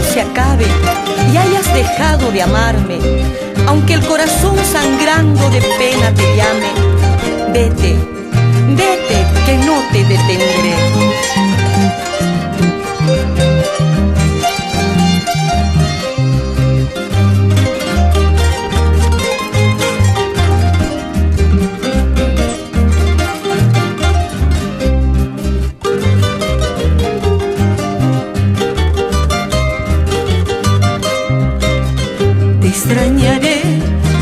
se acabe y hayas dejado de amarme, aunque el corazón sangrando de pena te llame, vete, vete, que no te detendré. Extrañaré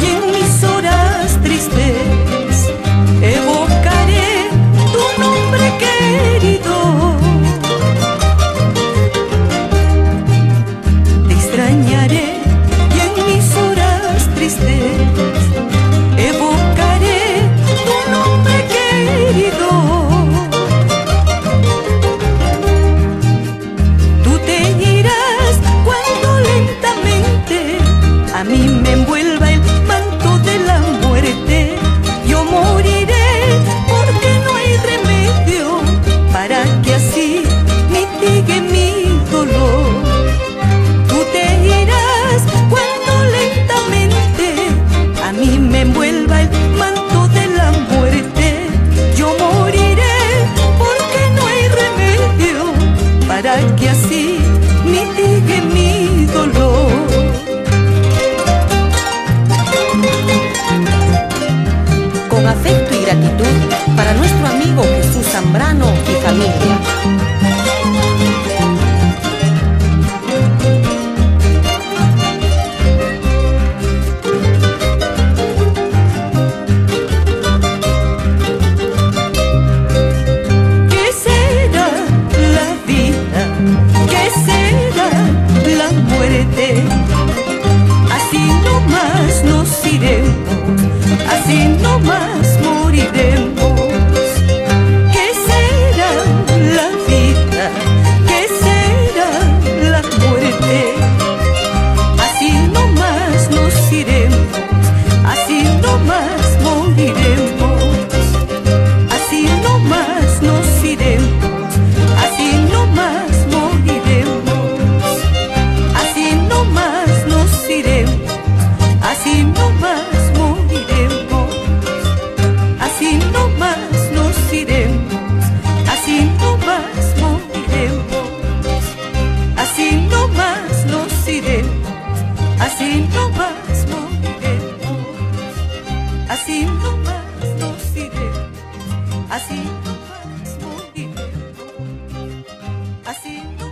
y en mis horas tristes evocaré tu nombre querido. Te extrañaré y en mis horas tristes evocaré tu nombre querido. Tú te irás cuando lentamente a mí me envuelva el manto de la muerte. Yo moriré porque no hay remedio para que así mitigue mi dolor. Tú te irás cuando lentamente a mí me envuelva el manto de la muerte. Yo moriré porque no hay remedio para que así mitigue mi dolor. Con afecto y gratitud para nuestro amigo Jesús Zambrano y familia. ¿Qué será la vida? ¿Qué será la muerte? Así nomás nos iremos, así nomás moriremos. ¿Qué será la vida? ¿Qué será la muerte? Así nomás nos iremos, así nomás moriremos. Así nomás nos iremos, así nomás moriremos. Así nomás nos iremos, así nomás moriremos. Así nomás nos iremos, así nomás moriremos. Así nomás nos iremos, así nomás moriremos. Así nomás nos iremos, así nomás moriremos. Así nomás